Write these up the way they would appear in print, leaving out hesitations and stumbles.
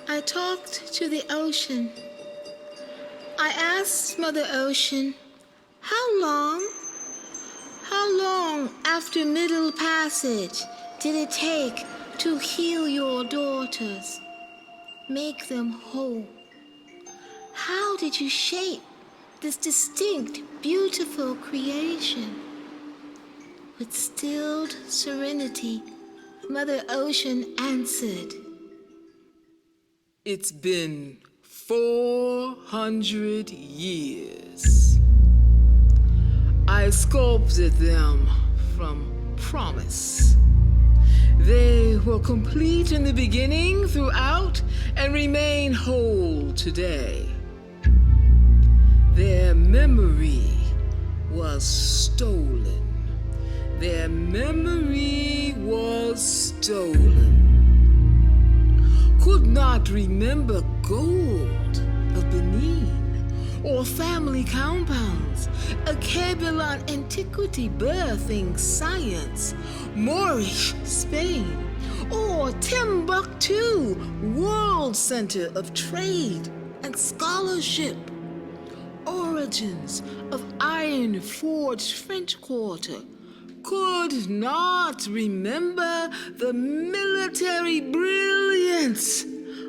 I talked to the ocean. I asked Mother Ocean, how long after Middle Passage did it take to heal your daughters, make them whole? How did you shape this distinct, beautiful creation? With stilled serenity, Mother Ocean answered, It's been 400 years. I sculpted them from promise. They were complete in the beginning, throughout, and remain whole today. Their memory was stolen. Their memory was stolen. Could not remember gold of Benin, or family compounds, a Kabbalah antiquity birthing science, Moorish Spain, or Timbuktu, world center of trade and scholarship, origins of iron-forged French Quarter, could not remember the military brilliance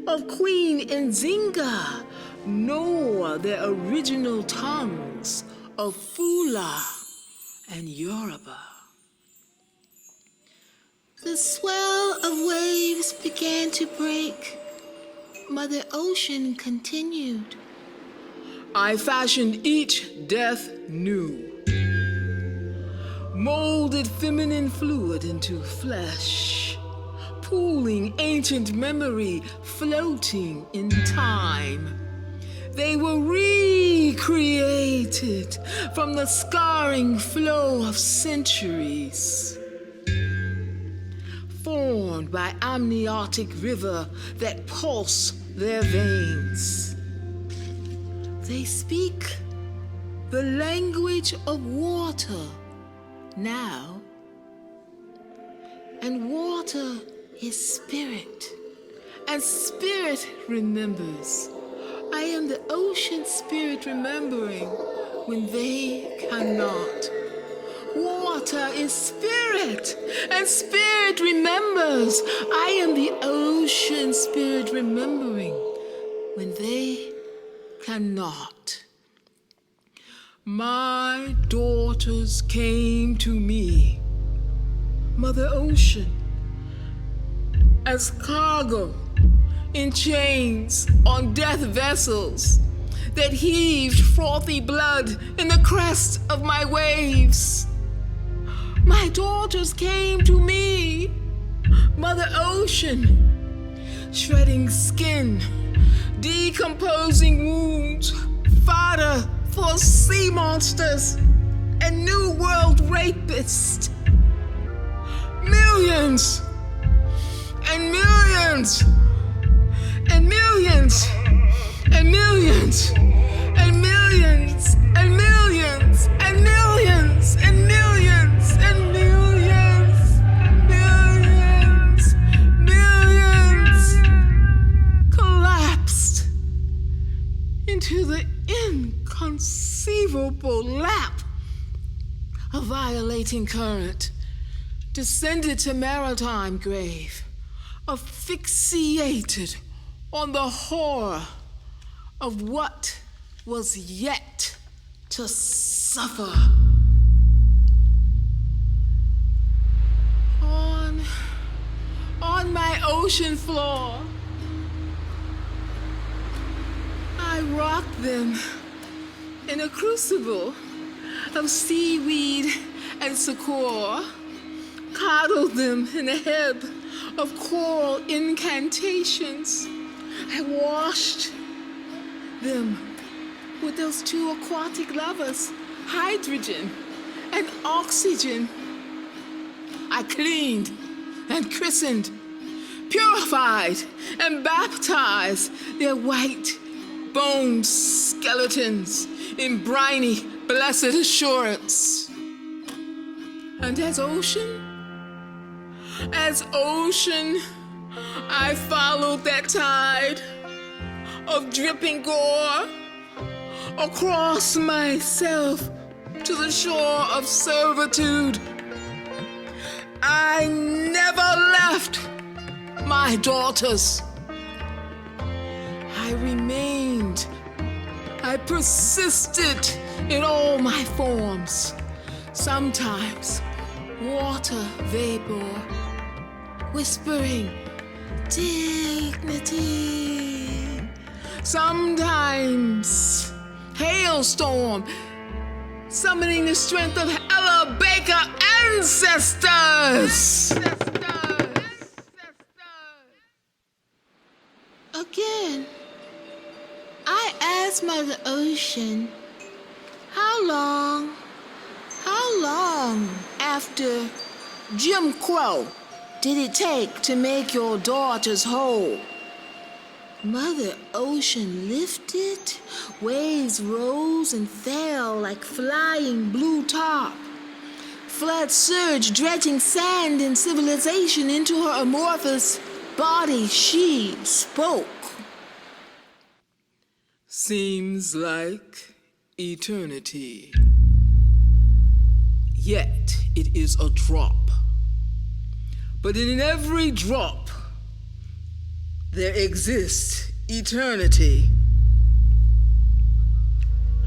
of Queen Nzinga, nor their original tongues of Fula and Yoruba. The swell of waves began to break. Mother Ocean continued. I fashioned each death new, molded feminine fluid into flesh, pooling ancient memory, floating in time. They were recreated from the scarring flow of centuries, formed by amniotic river that pulse their veins. They speak the language of water now, and water is spirit, and spirit remembers. I am the ocean spirit remembering when they cannot. Water is spirit, and spirit remembers. I am the ocean spirit remembering when they cannot. My daughters came to me, Mother Ocean, as cargo in chains on death vessels that heaved frothy blood in the crest of my waves. My daughters came to me, Mother Ocean, shredding skin, decomposing wounds, fodder for sea monsters and New World rapists. Millions and millions and millions and millions and millions and millions and millions and millions and millions, millions collapsed into the inconceivable lap of violating current, descended to maritime grave, asphyxiated on the horror of what was yet to suffer. On my ocean floor, I rocked them in a crucible of seaweed and succour, coddled them in a heb of coral incantations. I washed them with those two aquatic lovers, hydrogen and oxygen. I cleaned and christened, purified and baptized their white boned skeletons in briny blessed assurance. And as ocean I followed that tide of dripping gore across myself to the shore of servitude. I never left my daughters. I remained. I persisted in all my forms. Sometimes water vapor, whispering dignity. Sometimes hailstorm, summoning the strength of Ella Baker ancestors. Again, I asked Mother Ocean, how long after Jim Crow did it take to make your daughters whole? Mother Ocean lifted, waves rose and fell like flying blue tarp. Flood surged, dredging sand and civilization into her amorphous body. She spoke. Seems like eternity. Yet it is a drop. But in every drop, there exists eternity.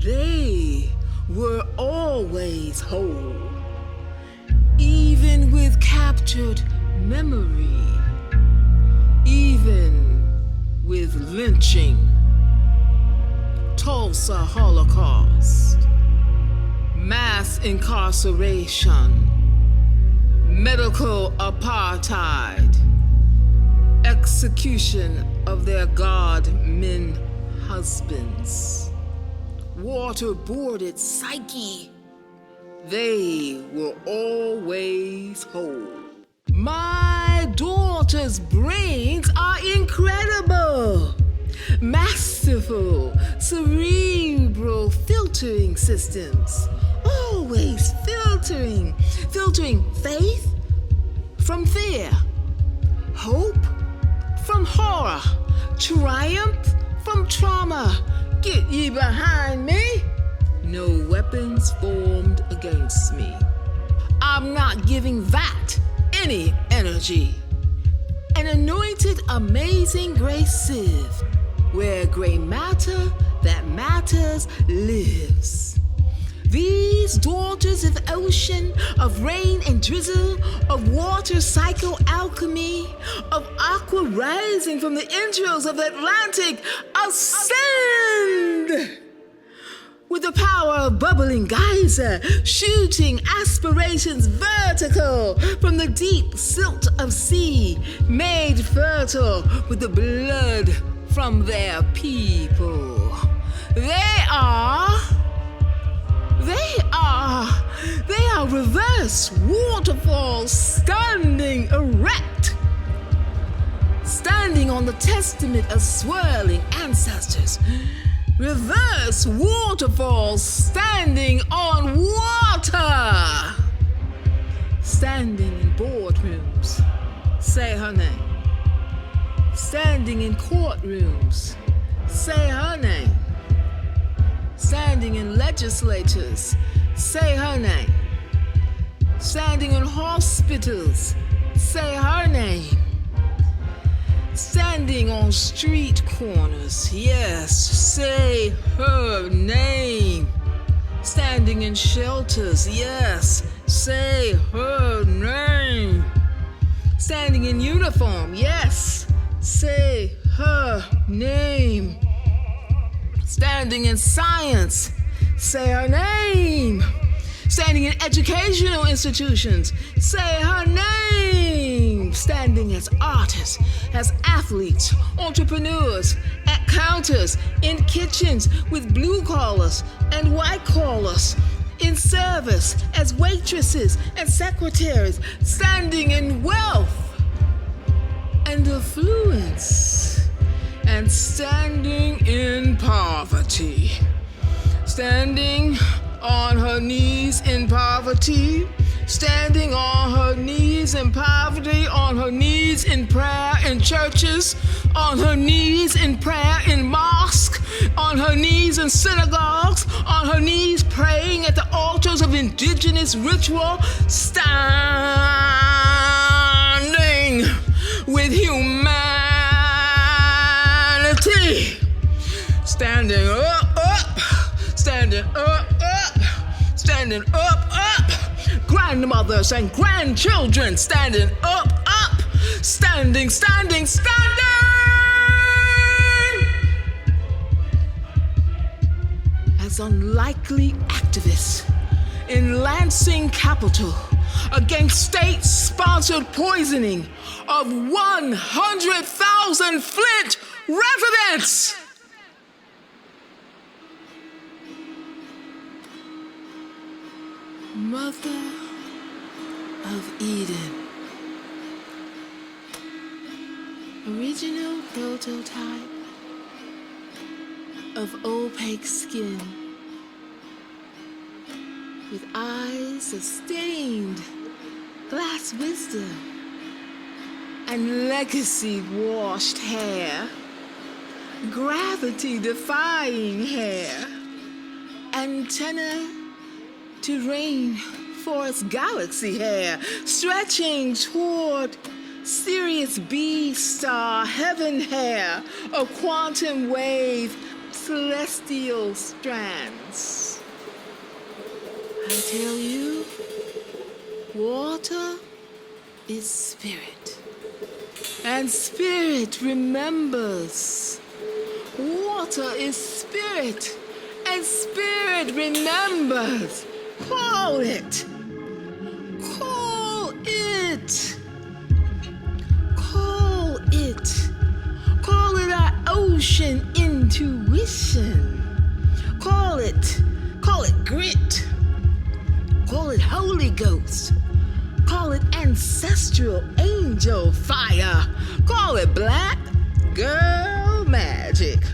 They were always whole, even with captured memory, even with lynching, Tulsa Holocaust, mass incarceration, medical apartheid, execution of their god-men husbands, waterboarded psyche. They were always whole. My daughter's brains are incredible. Masterful, cerebral filtering systems. Always filtering faith from fear, hope from horror, triumph from trauma. Get ye behind me. No weapons formed against me. I'm not giving that any energy. An anointed, amazing grace sieve, where gray matter that matters lives. These daughters of ocean, of rain and drizzle, of water cycle alchemy, of aqua rising from the entrails of the Atlantic, ascend! With the power of bubbling geyser, shooting aspirations vertical from the deep silt of sea, made fertile with the blood from their people. They are reverse waterfalls standing erect, standing on the testament of swirling ancestors. Reverse waterfalls standing on water, standing in boardrooms, say her name. Standing in courtrooms, say her name. Standing in legislatures, say her name. Standing in hospitals, say her name. Standing on street corners, yes, say her name. Standing in shelters, yes, say her name. Standing in uniform, yes, say her name. Standing in science, say her name. Standing in educational institutions, say her name. Standing as artists, as athletes, entrepreneurs, at counters, in kitchens with blue collars and white collars, in service as waitresses and secretaries, standing in wealth and affluence, and standing in poverty. Standing on her knees in poverty, standing on her knees knees in poverty, on her knees in prayer in churches, on her knees in prayer in mosques, on her knees in synagogues, on her knees praying at the altars of indigenous ritual, standing with humanity, standing up, standing up, standing up, grandmothers and grandchildren standing up, standing, standing, standing. As unlikely activists in Lansing capital against state-sponsored poisoning of 100,000 Flint residents. Mother of Eden. Original prototype of opaque skin with eyes of stained glass wisdom and legacy-washed hair, gravity-defying hair, antenna to rainforest galaxy hair, stretching toward Sirius B star heaven hair of quantum wave celestial strands. I tell you, water is spirit, and spirit remembers. Water is spirit, and spirit remembers. Call it. Call it. Call it. Call it our ocean intuition. Call it grit. Call it Holy Ghost. Call it ancestral angel fire. Call it black girl magic.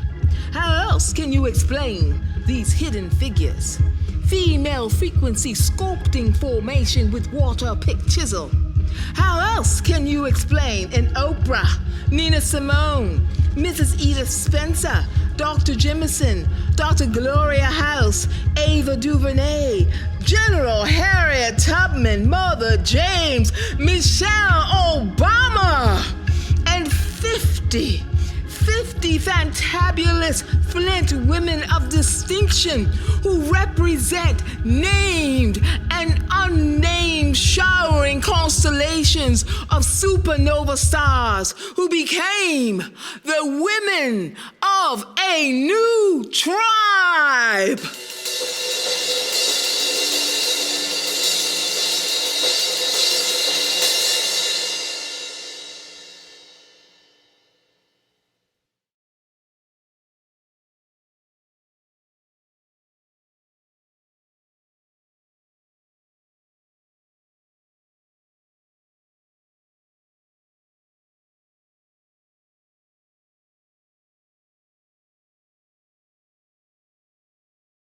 How else can you explain these hidden figures? Female frequency sculpting formation with water pick chisel. How else can you explain an Oprah, Nina Simone, Mrs. Edith Spencer, Dr. Jameson, Dr. Gloria House, Ava DuVernay, General Harriet Tubman, Mother James, Michelle Obama, and 50 fantabulous Flint women of distinction who represent named and unnamed showering constellations of supernova stars who became the women of a new tribe.